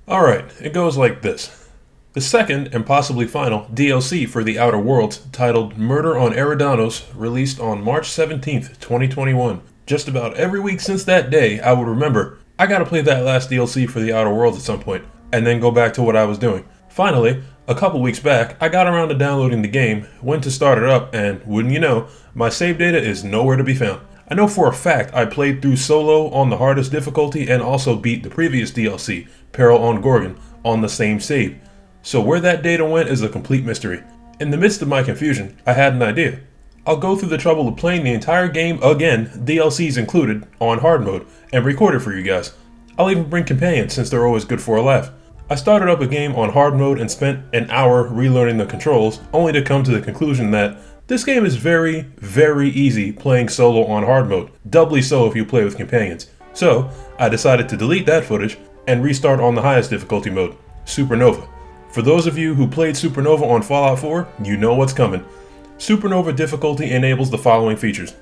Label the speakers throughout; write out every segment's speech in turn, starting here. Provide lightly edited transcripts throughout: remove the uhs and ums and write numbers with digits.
Speaker 1: Alright, it goes like this. The second, and possibly final, DLC for The Outer Worlds, titled Murder on Eridanos, released on March 17th, 2021. Just about every week since that day, I would remember, I gotta play that last DLC for The Outer Worlds at some point, and then go back to what I was doing. Finally, a couple weeks back, I got around to downloading the game, went to start it up, and wouldn't you know, my save data is nowhere to be found. I know for a fact I played through solo on the hardest difficulty and also beat the previous DLC, Peril on Gorgon, on the same save. So where that data went is a complete mystery. In the midst of my confusion, I had an idea. I'll go through the trouble of playing the entire game again, DLCs included, on hard mode, and record it for you guys. I'll even bring companions since they're always good for a laugh. I started up a game on hard mode and spent an hour relearning the controls, only to come to the conclusion that this game is very, very easy playing solo on hard mode, doubly so if you play with companions. So, I decided to delete that footage and restart on the highest difficulty mode, Supernova. For those of you who played Supernova on Fallout 4, you know what's coming. Supernova difficulty enables the following features.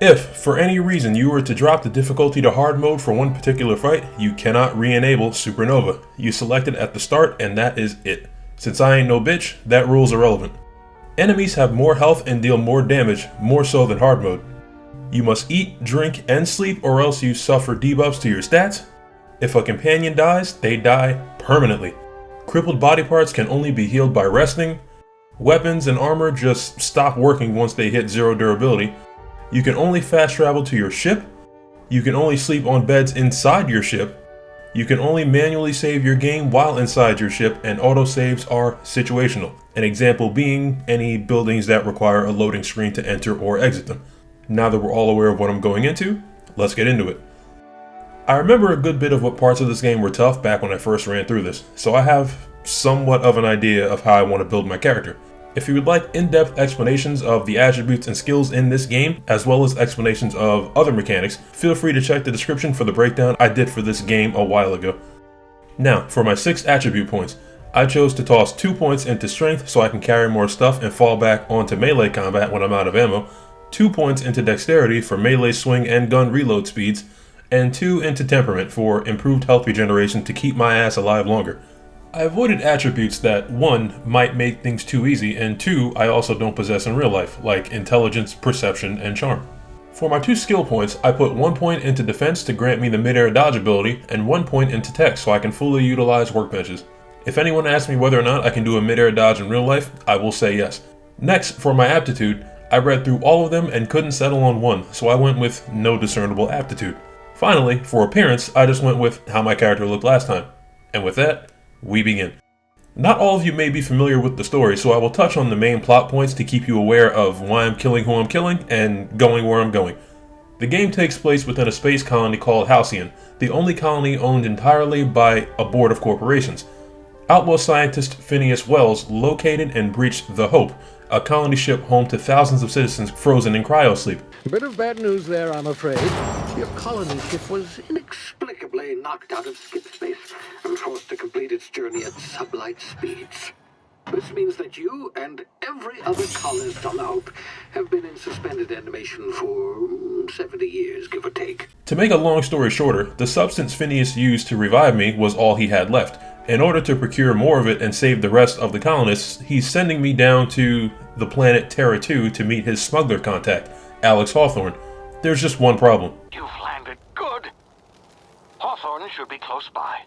Speaker 1: If, for any reason, you were to drop the difficulty to hard mode for one particular fight, you cannot re-enable Supernova. You select it at the start and that is it. Since I ain't no bitch, that rule's irrelevant. Enemies have more health and deal more damage, more so than hard mode. You must eat, drink, and sleep or else you suffer debuffs to your stats. If a companion dies, they die permanently. Crippled body parts can only be healed by resting. Weapons and armor just stop working once they hit 0 durability. You can only fast travel to your ship. You can only sleep on beds inside your ship. You can only manually save your game while inside your ship, and autosaves are situational. An example being any buildings that require a loading screen to enter or exit them. Now that we're all aware of what I'm going into, let's get into it. I remember a good bit of what parts of this game were tough back when I first ran through this, so I have somewhat of an idea of how I want to build my character. If you would like in-depth explanations of the attributes and skills in this game, as well as explanations of other mechanics, feel free to check the description for the breakdown I did for this game a while ago. Now, for my 6 attribute points, I chose to toss 2 points into strength so I can carry more stuff and fall back onto melee combat when I'm out of ammo, 2 points into dexterity for melee swing and gun reload speeds, and 2 into temperament for improved health regeneration to keep my ass alive longer. I avoided attributes that 1 might make things too easy, and 2 I also don't possess in real life, like intelligence, perception, and charm. For my 2 skill points, I put 1 point into defense to grant me the mid-air dodge ability, and 1 point into tech so I can fully utilize workbenches. If anyone asks me whether or not I can do a mid-air dodge in real life, I will say yes. Next, for my aptitude, I read through all of them and couldn't settle on one, so I went with no discernible aptitude. Finally, for appearance, I just went with how my character looked last time. And with that, we begin. Not all of you may be familiar with the story, so I will touch on the main plot points to keep you aware of why I'm killing who I'm killing and going where I'm going. The game takes place within a space colony called Halcyon, the only colony owned entirely by a board of corporations. Outlaw scientist Phineas Wells located and breached the Hope, a colony ship home to thousands of citizens frozen in cryosleep.
Speaker 2: A bit of bad news there, I'm afraid. Your colony ship was inexplicably knocked out of skip space and forced to complete its journey at sublight speeds. This means that you and every other colonist on the Hope have been in suspended animation for 70 years, give or take.
Speaker 1: To make a long story shorter, the substance Phineas used to revive me was all he had left. In order to procure more of it and save the rest of the colonists, he's sending me down to the planet Terra 2 to meet his smuggler contact, Alex Hawthorne. There's just one problem.
Speaker 3: You've landed good. Hawthorne should be close by.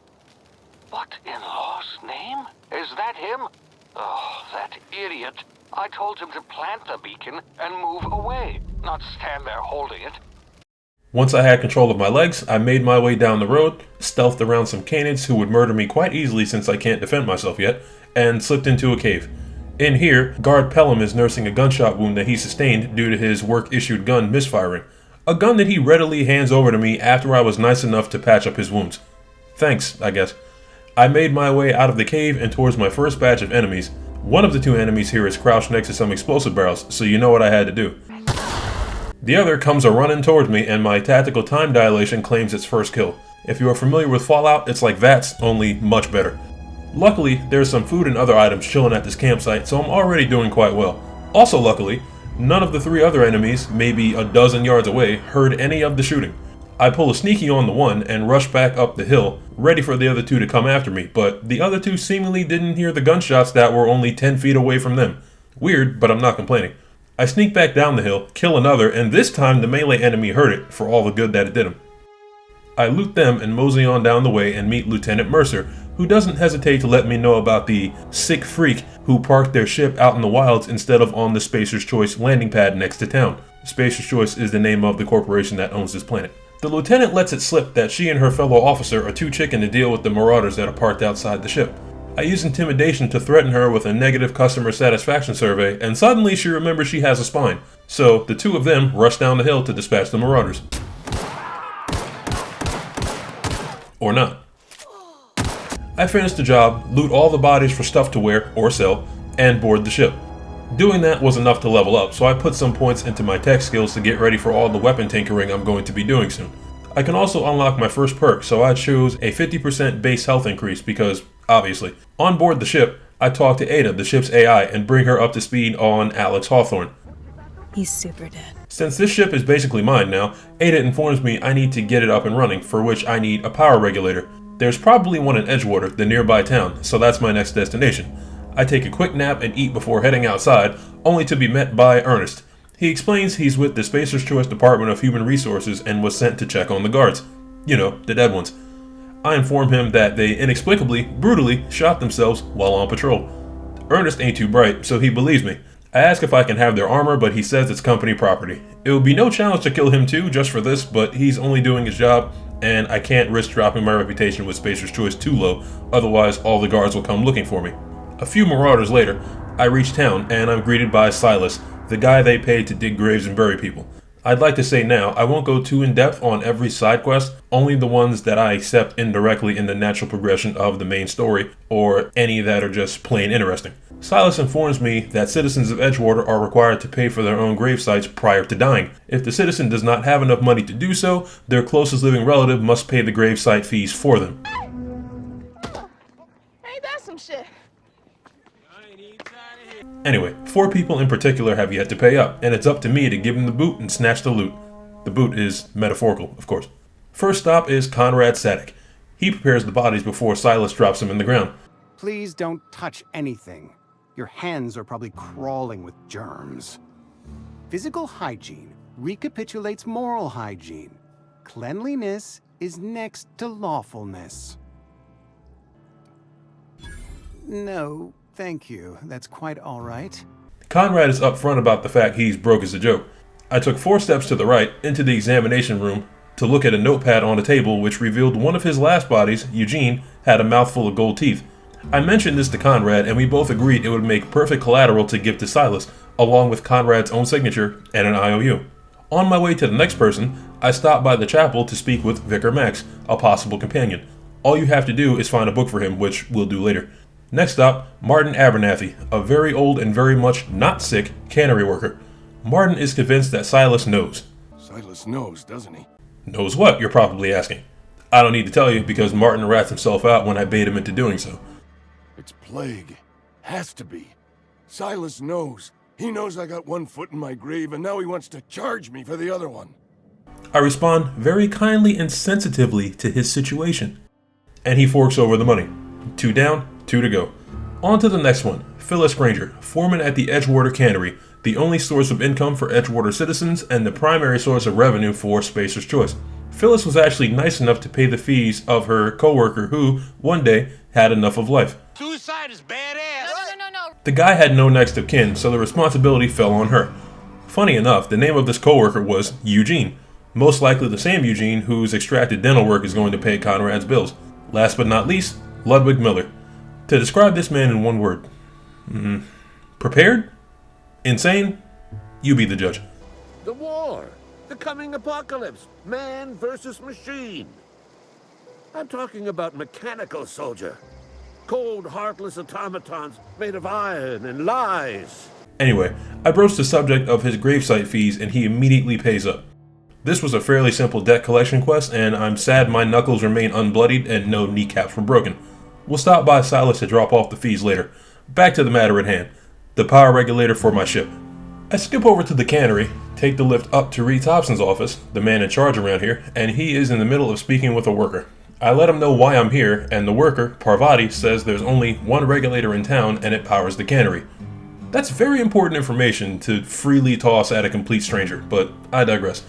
Speaker 3: What in law's name? Is that him? Oh, that idiot. I told him to plant the beacon and move away, not stand there holding it.
Speaker 1: Once I had control of my legs, I made my way down the road, stealthed around some canids who would murder me quite easily since I can't defend myself yet, and slipped into a cave. In here, Guard Pelham is nursing a gunshot wound that he sustained due to his work-issued gun misfiring. A gun that he readily hands over to me after I was nice enough to patch up his wounds. Thanks, I guess. I made my way out of the cave and towards my first batch of enemies. One of the 2 enemies here is crouched next to some explosive barrels, so you know what I had to do. The other comes a-running towards me, and my tactical time dilation claims its first kill. If you are familiar with Fallout, it's like VATS, only much better. Luckily, there's some food and other items chilling at this campsite, so I'm already doing quite well. Also luckily, none of the 3 other enemies, maybe a dozen yards away, heard any of the shooting. I pull a sneaky on the one and rush back up the hill, ready for the other two to come after me, but the other two seemingly didn't hear the gunshots that were only 10 feet away from them. Weird, but I'm not complaining. I sneak back down the hill, kill another, and this time the melee enemy heard it, for all the good that it did him. I loot them and mosey on down the way and meet Lieutenant Mercer, who doesn't hesitate to let me know about the sick freak who parked their ship out in the wilds instead of on the Spacer's Choice landing pad next to town. Spacer's Choice is the name of the corporation that owns this planet. The lieutenant lets it slip that she and her fellow officer are too chicken to deal with the marauders that are parked outside the ship. I use intimidation to threaten her with a negative customer satisfaction survey, and suddenly she remembers she has a spine. So the two of them rush down the hill to dispatch the marauders. Or not. I finish the job, loot all the bodies for stuff to wear or sell, and board the ship. Doing that was enough to level up, so I put some points into my tech skills to get ready for all the weapon tinkering I'm going to be doing soon. I can also unlock my first perk, so I chose a 50% base health increase because, obviously. On board the ship, I talk to Ada, the ship's AI, and bring her up to speed on Alex Hawthorne.
Speaker 4: He's super dead.
Speaker 1: Since this ship is basically mine now, Ada informs me I need to get it up and running, for which I need a power regulator. There's probably one in Edgewater, the nearby town, so that's my next destination. I take a quick nap and eat before heading outside, only to be met by Ernest. He explains he's with the Spacer's Choice Department of Human Resources and was sent to check on the guards. You know, the dead ones. I inform him that they inexplicably, brutally shot themselves while on patrol. Ernest ain't too bright, so he believes me. I ask if I can have their armor, but he says it's company property. It would be no challenge to kill him too, just for this, but he's only doing his job, and I can't risk dropping my reputation with Spacer's Choice too low, otherwise all the guards will come looking for me. A few marauders later, I reach town, and I'm greeted by Silas, the guy they paid to dig graves and bury people. I'd like to say now, I won't go too in-depth on every side quest, only the ones that I accept indirectly in the natural progression of the main story, or any that are just plain interesting. Silas informs me that citizens of Edgewater are required to pay for their own grave sites prior to dying. If the citizen does not have enough money to do so, their closest living relative must pay the grave site fees for them.
Speaker 5: Ain't that some shit?
Speaker 1: Anyway, 4 people in particular have yet to pay up, and it's up to me to give them the boot and snatch the loot. The boot is metaphorical, of course. First stop is Conrad Sadek. He prepares the bodies before Silas drops them in the ground.
Speaker 6: Please don't touch anything. Your hands are probably crawling with germs. Physical hygiene recapitulates moral hygiene. Cleanliness is next to lawfulness. No, thank you. That's quite all right.
Speaker 1: Conrad is upfront about the fact he's broke as a joke. I took 4 steps to the right into the examination room to look at a notepad on a table which revealed one of his last bodies, Eugene, had a mouthful of gold teeth. I mentioned this to Conrad and we both agreed it would make perfect collateral to give to Silas, along with Conrad's own signature and an IOU. On my way to the next person, I stopped by the chapel to speak with Vicar Max, a possible companion. All you have to do is find a book for him, which we'll do later. Next up, Martin Abernathy, a very old and very much not sick cannery worker. Martin is convinced that Silas knows.
Speaker 7: Silas knows, doesn't he?
Speaker 1: Knows what, you're probably asking. I don't need to tell you because Martin rats himself out when I bait him into doing so.
Speaker 7: It's plague. Has to be. Silas knows. He knows I got one foot in my grave and now he wants to charge me for the other one.
Speaker 1: I respond very kindly and sensitively to his situation. And he forks over the money. 2 down, 2 to go. On to the next one. Phyllis Granger, foreman at the Edgewater Cannery, the only source of income for Edgewater citizens and the primary source of revenue for Spacer's Choice. Phyllis was actually nice enough to pay the fees of her co-worker who, one day, had enough of life.
Speaker 8: Suicide is badass.
Speaker 5: No.
Speaker 1: The guy had no next of kin, so the responsibility fell on her. Funny enough, the name of this co-worker was Eugene, most likely the same Eugene whose extracted dental work is going to pay Conrad's bills. Last but not least, Ludwig Miller. To describe this man in one word. Prepared? Insane? You be the judge.
Speaker 8: The war. The coming apocalypse. Man versus machine. I'm talking about mechanical soldier. Cold, heartless automatons made of iron and lies.
Speaker 1: Anyway, I broached the subject of his gravesite fees and he immediately pays up. This was a fairly simple debt collection quest and I'm sad my knuckles remain unbloodied and no kneecaps were broken. We'll stop by Silas to drop off the fees later. Back to the matter at hand. The power regulator for my ship. I skip over to the cannery, take the lift up to Reed Thompson's office, the man in charge around here, and he is in the middle of speaking with a worker. I let him know why I'm here, and the worker, Parvati, says there's only one regulator in town and it powers the cannery. That's very important information to freely toss at a complete stranger, but I digress.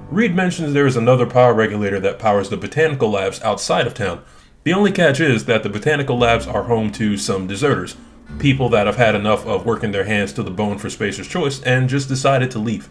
Speaker 1: Reed mentions there is another power regulator that powers the botanical labs outside of town. The only catch is that the botanical labs are home to some deserters, people that have had enough of working their hands to the bone for Spacer's Choice and just decided to leave.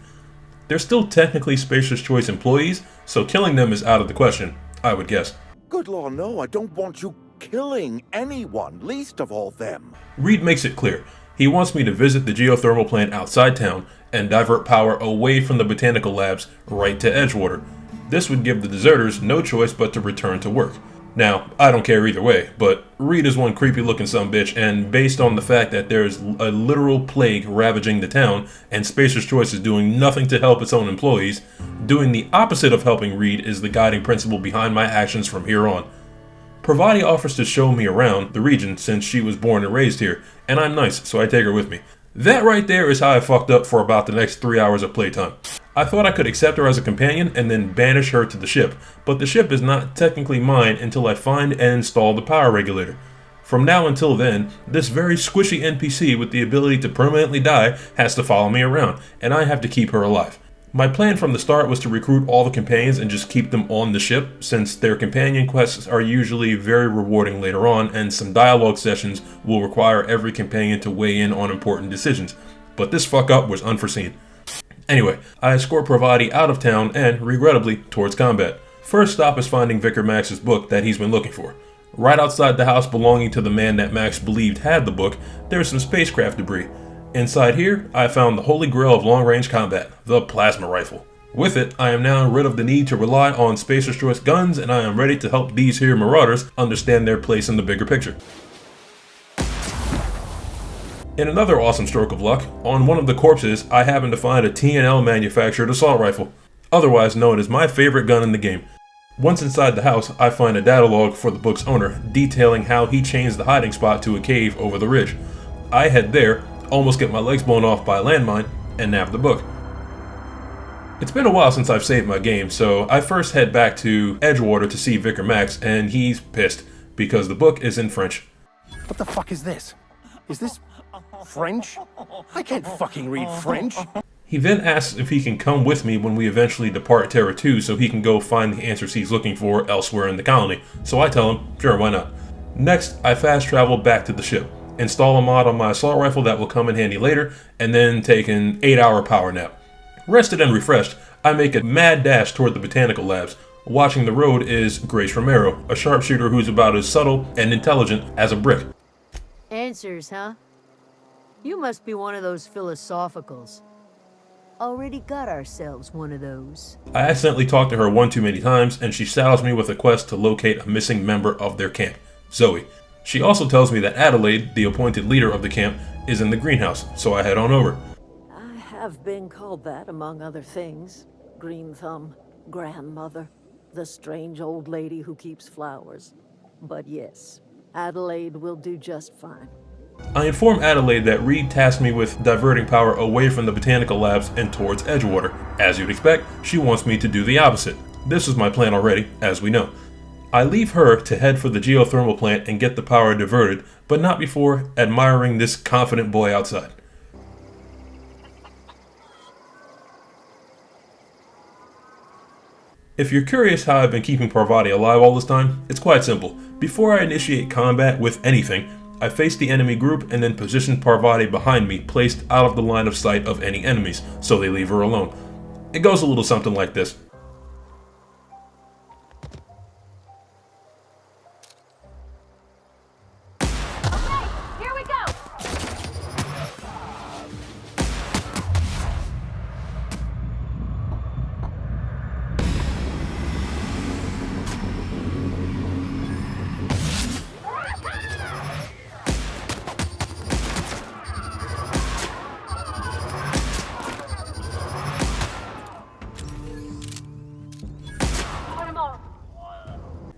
Speaker 1: They're still technically Spacer's Choice employees, so killing them is out of the question, I would guess.
Speaker 5: Good Lord, no, I don't want you killing anyone, least of all them.
Speaker 1: Reed makes it clear. He wants me to visit the geothermal plant outside town and divert power away from the botanical labs right to Edgewater. This would give the deserters no choice but to return to work. Now, I don't care either way, but Reed is one creepy looking sumbitch, and based on the fact that there's a literal plague ravaging the town and Spacer's Choice is doing nothing to help its own employees, doing the opposite of helping Reed is the guiding principle behind my actions from here on. Parvati offers to show me around the region since she was born and raised here, and I'm nice, so I take her with me. That right there is how I fucked up for about the next 3 hours of playtime. I thought I could accept her as a companion and then banish her to the ship, but the ship is not technically mine until I find and install the power regulator. From now until then, this very squishy NPC with the ability to permanently die has to follow me around, and I have to keep her alive. My plan from the start was to recruit all the companions and just keep them on the ship, since their companion quests are usually very rewarding later on, and some dialogue sessions will require every companion to weigh in on important decisions. But this fuck up was unforeseen. Anyway, I escort Parvati out of town and, regrettably, towards combat. First stop is finding Vicar Max's book that he's been looking for. Right outside the house belonging to the man that Max believed had the book, there's some spacecraft debris. Inside here, I found the holy grail of long-range combat, the plasma rifle. With it, I am now rid of the need to rely on Spacer's Choice guns, and I am ready to help these here marauders understand their place in the bigger picture. In another awesome stroke of luck, on one of the corpses, I happen to find a T&L manufactured assault rifle, otherwise known as my favorite gun in the game. Once inside the house, I find a data log for the book's owner, detailing how he changed the hiding spot to a cave over the ridge. I head there, almost get my legs blown off by a landmine, and nab the book. It's been a while since I've saved my game, so I first head back to Edgewater to see Vicar Max, and he's pissed, because the book is in French.
Speaker 6: What the fuck is this? Is this French? I can't fucking read French.
Speaker 1: He then asks if he can come with me when we eventually depart Terra 2 so he can go find the answers he's looking for elsewhere in the colony, so I tell him, sure, why not. Next, I fast travel back to the ship, install a mod on my assault rifle that will come in handy later, and then take an 8-hour power nap. Rested and refreshed, I make a mad dash toward the botanical labs. Watching the road is Grace Romero, a sharpshooter who's about as subtle and intelligent as a brick.
Speaker 9: Answers, huh? You must be one of those philosophicals. Already got ourselves one of those.
Speaker 1: I accidentally talked to her one too many times, and she saddles me with a quest to locate a missing member of their camp, Zoe. She also tells me that Adelaide, the appointed leader of the camp, is in the greenhouse, so I head on over.
Speaker 9: I have been called that, among other things. Green Thumb, grandmother, the strange old lady who keeps flowers. But yes, Adelaide will do just fine.
Speaker 1: I inform Adelaide that Reed tasked me with diverting power away from the botanical labs and towards Edgewater. As you'd expect, she wants me to do the opposite. This was my plan already, as we know. I leave her to head for the geothermal plant and get the power diverted, but not before admiring this confident boy outside. If you're curious how I've been keeping Parvati alive all this time, it's quite simple. Before I initiate combat with anything, I face the enemy group and then position Parvati behind me, placed out of the line of sight of any enemies, so they leave her alone. It goes a little something like this.
Speaker 9: Here we go!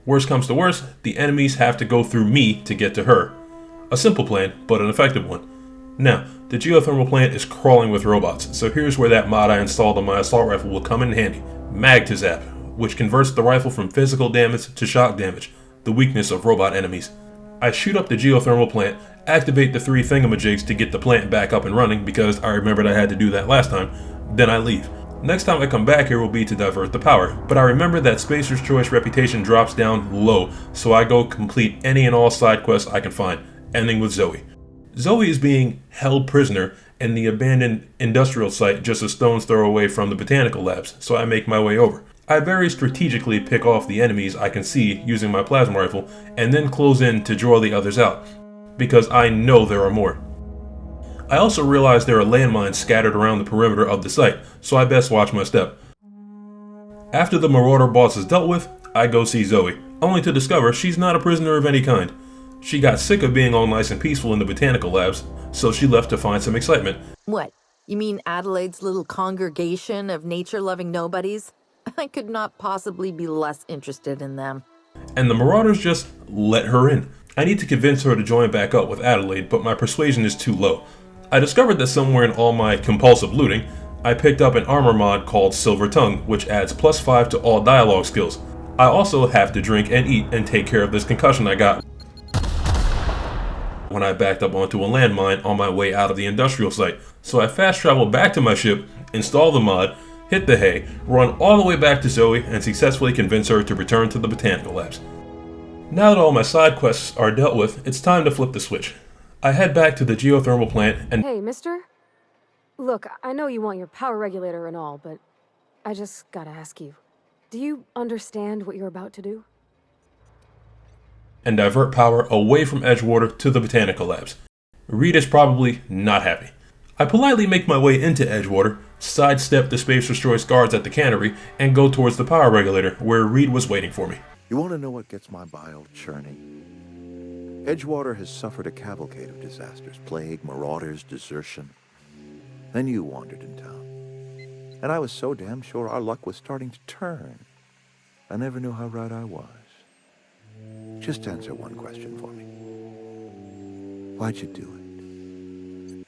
Speaker 1: Worst comes to worst, the enemies have to go through me to get to her. A simple plan, but an effective one. Now, the geothermal plant is crawling with robots, so here's where that mod I installed on my assault rifle will come in handy. Mag-to-Zap, which converts the rifle from physical damage to shock damage, the weakness of robot enemies. I shoot up the geothermal plant, activate the 3 thingamajigs to get the plant back up and running because I remembered I had to do that last time, then I leave. Next time I come back here will be to divert the power, but I remember that Spacer's Choice reputation drops down low, so I go complete any and all side quests I can find, ending with Zoe. Zoe is being held prisoner in the abandoned industrial site just a stone's throw away from the botanical labs, so I make my way over. I very strategically pick off the enemies I can see using my plasma rifle, and then close in to draw the others out, because I know there are more. I also realize there are landmines scattered around the perimeter of the site, so I best watch my step. After the Marauder boss is dealt with, I go see Zoe, only to discover she's not a prisoner of any kind. She got sick of being all nice and peaceful in the botanical labs, so she left to find some excitement.
Speaker 10: What? You mean Adelaide's little congregation of nature-loving nobodies? I could not possibly be less interested in them.
Speaker 1: And the Marauders just let her in. I need to convince her to join back up with Adelaide, but my persuasion is too low. I discovered that somewhere in all my compulsive looting, I picked up an armor mod called Silver Tongue, which adds +5 to all dialogue skills. I also have to drink and eat and take care of this concussion I got when I backed up onto a landmine on my way out of the industrial site. So I fast travel back to my ship, install the mod, hit the hay, run all the way back to Zoe, and successfully convince her to return to the botanical labs. Now that all my side quests are dealt with, it's time to flip the switch. I head back to the geothermal plant and—
Speaker 11: Hey, mister? Look, I know you want your power regulator and all, but I just gotta ask you, do you understand what you're about to do?
Speaker 1: And divert power away from Edgewater to the botanical labs. Reed is probably not happy. I politely make my way into Edgewater, sidestep the Spacer's Choice guards at the cannery, and go towards the power regulator where Reed was waiting for me.
Speaker 5: You want to know what gets my bile churning? Edgewater has suffered a cavalcade of disasters: plague, marauders, desertion. Then you wandered in town. And I was so damn sure our luck was starting to turn. I never knew how right I was. Just answer one question for me. Why'd you do it?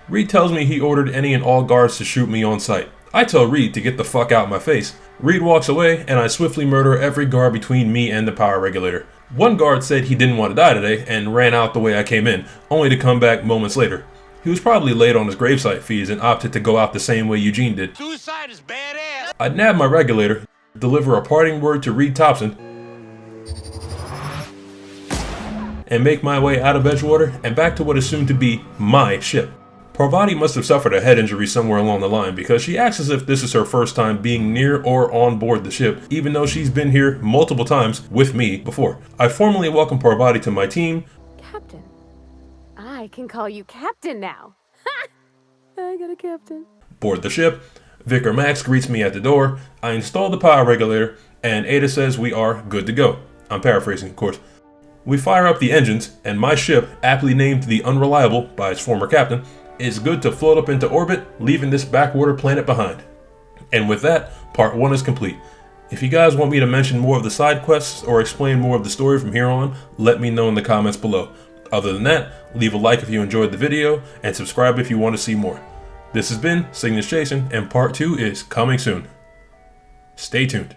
Speaker 1: Reed tells me he ordered any and all guards to shoot me on sight. I tell Reed to get the fuck out my face. Reed walks away, and I swiftly murder every guard between me and the power regulator. One guard said he didn't want to die today and ran out the way I came in, only to come back moments later. He was probably late on his gravesite fees and opted to go out the same way Eugene did.
Speaker 8: Suicide is badass!
Speaker 1: I nab my regulator, deliver a parting word to Reed Thompson, and make my way out of Edgewater and back to what is soon to be my ship. Parvati must have suffered a head injury somewhere along the line because she acts as if this is her first time being near or on board the ship, even though she's been here multiple times with me before. I formally welcome Parvati to my team.
Speaker 11: Captain. I can call you Captain now. Ha! I got a captain.
Speaker 1: Board the ship. Vicar Max greets me at the door. I install the power regulator, and Ada says we are good to go. I'm paraphrasing, of course. We fire up the engines, and my ship, aptly named the Unreliable by its former captain, is good to float up into orbit, leaving this backwater planet behind. And with that, part 1 is complete. If you guys want me to mention more of the side quests or explain more of the story from here on, let me know in the comments below. Other than that, leave a like if you enjoyed the video, and subscribe if you want to see more. This has been Cygnus Jason, and part 2 is coming soon. Stay tuned.